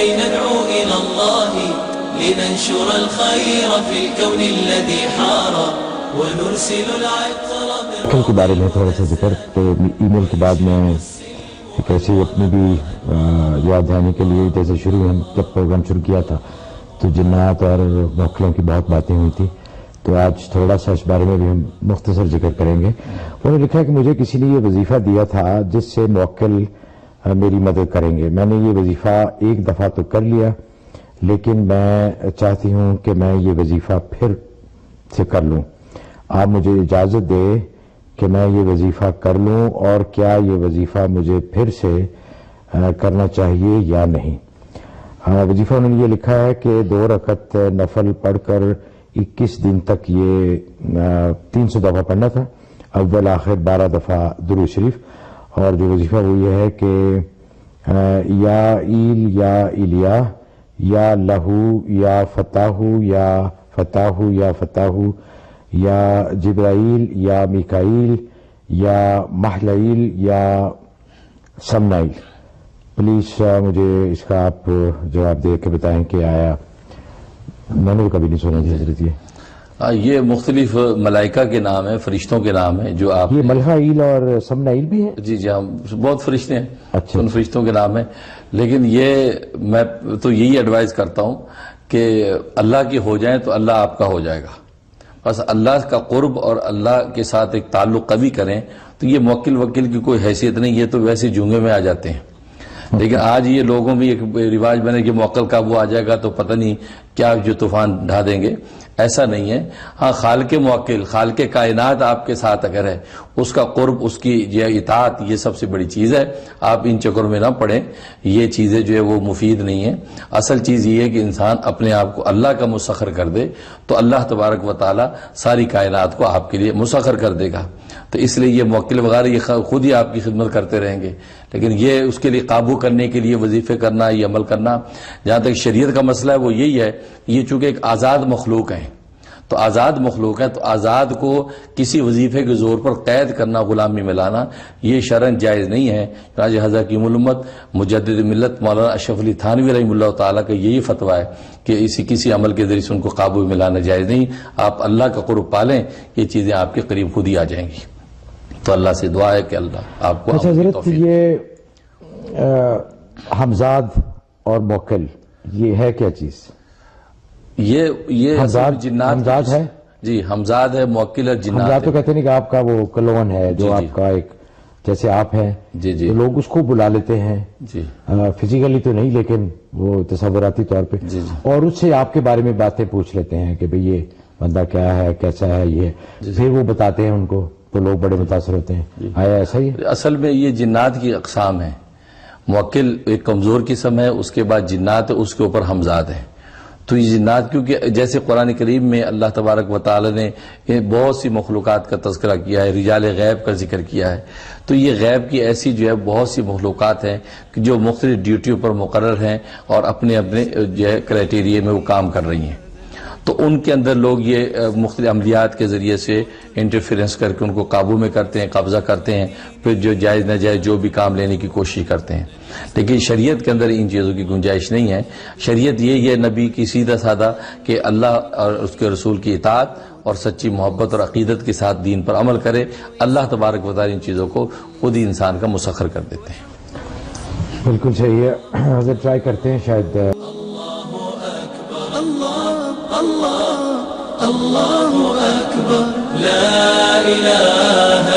كي ندعو إلى الله لننشر الخير في الكون الذي حار ونرسل العطر موکل کے بارے میں تھوڑا سا ذکر. تو ای میل کے بعد میں ایک ایسی اپنی بھی یاد دہانی کے لیے جیسے ہم جب پروگرام شروع کیا تھا تو جنات اور موکلوں کی بہت باتیں ہوئی تھی. تو آج تھوڑا سا اس بارے میں بھی ہم مختصر ذکر کریں گے. انہوں نے لکھا کہ مجھے کسی نے یہ وظیفہ دیا تھا جس سے موکل میری مدد کریں گے. میں نے یہ وظیفہ ایک دفعہ تو کر لیا لیکن میں چاہتی ہوں کہ میں یہ وظیفہ پھر سے کر لوں. آپ مجھے اجازت دے کہ میں یہ وظیفہ کر لوں اور کیا یہ وظیفہ مجھے پھر سے کرنا چاہیے یا نہیں. وظیفہ انہوں نے یہ لکھا ہے کہ 2 رکعت نفل پڑھ کر 21 دن تک یہ 300 دفعہ پڑھنا تھا. اول آخر 12 دفعہ درود شریف. اور جو وظیفہ وہ یہ ہے کہ یا ایل یا ایلیا یا لہو یا فتاحو یا فتاحو یا فتاحو یا جبرائیل یا میکائیل یا محلائیل یا سمنائیل. پلیز مجھے اس کا آپ جواب دے کے بتائیں کہ آیا میں نے کبھی نہیں سنا جی حضرت. یہ مختلف ملائکہ کے نام ہیں، فرشتوں کے نام ہیں جو آپ یہ ملحائیل اور سمنائیل بھی ہیں. جی جی ہاں بہت فرشتے ہیں. اچھا ان فرشتوں کے نام ہیں. لیکن یہ میں تو یہی ایڈوائز کرتا ہوں کہ اللہ کی ہو جائیں تو اللہ آپ کا ہو جائے گا. بس اللہ کا قرب اور اللہ کے ساتھ ایک تعلق قوی کریں تو یہ موکل وکیل کی کوئی حیثیت نہیں. یہ تو ویسے جونگے میں آ جاتے ہیں. لیکن آج یہ لوگوں میں ایک رواج بنے کہ موکل کا وہ آ جائے گا تو پتہ نہیں کیا جو طوفان ڈھا دیں گے. ایسا نہیں ہے. ہاں خالق موکل، خالق کائنات آپ کے ساتھ اگر ہے، اس کا قرب، اس کی یہ اطاعت، یہ سب سے بڑی چیز ہے. آپ ان چکروں میں نہ پڑیں. یہ چیزیں جو ہے وہ مفید نہیں ہیں. اصل چیز یہ ہے کہ انسان اپنے آپ کو اللہ کا مسخر کر دے تو اللہ تبارک و تعالی ساری کائنات کو آپ کے لیے مسخر کر دے گا. تو اس لیے یہ موکل وغیرہ یہ خود ہی آپ کی خدمت کرتے رہیں گے. لیکن یہ اس کے لیے قابو کرنے کے لیے وظیفے کرنا، یہ عمل کرنا، جہاں تک شریعت کا مسئلہ ہے وہ یہی ہے. یہ چونکہ ایک آزاد مخلوق ہیں تو آزاد مخلوق ہے تو آزاد کو کسی وظیفے کے زور پر قید کرنا، غلامی میں لانا، یہ شرعاً جائز نہیں ہے. چنانچہ حضرت حکیم الامت مجدد ملت مولانا اشرف علی تھانوی رحمہ اللہ تعالیٰ کا یہی فتویٰ ہے کہ کسی عمل کے ذریعے سے ان کو قابو میں لانا جائز نہیں. آپ اللہ کا قرب پالیں، یہ چیزیں آپ کے قریب خود ہی آ جائیں گی. تو اللہ سے دعا ہے کہ اللہ آپ کو حضرت یہ حمزاد اور موکل یہ ہے کیا چیز؟ یہ حمزاد ہے. جی حمزاد ہے، موکل ہے، جنات. حمزاد تو کہتے نہیں کہ آپ کا وہ کلون ہے جو آپ کا ایک جیسے آپ ہیں. جی جی تو لوگ اس کو بلا لیتے ہیں. جی فزیکلی تو نہیں لیکن وہ تصوراتی طور پہ. جی جی اور اس سے آپ کے بارے میں باتیں پوچھ لیتے ہیں کہ بھئی یہ بندہ کیا ہے، کیسا ہے یہ. پھر وہ بتاتے ہیں ان کو تو لوگ بڑے متاثر ہوتے ہیں. آیا ایسا ہی؟ اصل میں یہ جنات کی اقسام ہیں. موکل ایک کمزور قسم ہے، اس کے بعد جنات ہے، اس کے اوپر حمزاد ہے. تو یہ جنات کیونکہ جیسے قرآن کریم میں اللہ تبارک و تعالی نے بہت سی مخلوقات کا تذکرہ کیا ہے، رجال غیب کا ذکر کیا ہے. تو یہ غیب کی ایسی جو ہے بہت سی مخلوقات ہیں کہ جو مختلف ڈیوٹیوں پر مقرر ہیں اور اپنے اپنے جو ہے کرائٹیریے میں وہ کام کر رہی ہیں. تو ان کے اندر لوگ یہ مختلف عملیات کے ذریعے سے انٹرفیرنس کر کے ان کو قابو میں کرتے ہیں، قبضہ کرتے ہیں، پھر جو جائز ناجائز جو بھی کام لینے کی کوشش کرتے ہیں. لیکن شریعت کے اندر ان چیزوں کی گنجائش نہیں ہے. شریعت یہ نبی کی سیدھا سادہ کہ اللہ اور اس کے رسول کی اطاعت اور سچی محبت اور عقیدت کے ساتھ دین پر عمل کرے. اللہ تبارک و تعالی ان چیزوں کو خود ہی انسان کا مسخر کر دیتے ہیں. بالکل صحیح ہے. حضرت ٹرائی کرتے ہیں شاید. الله أكبر لا إله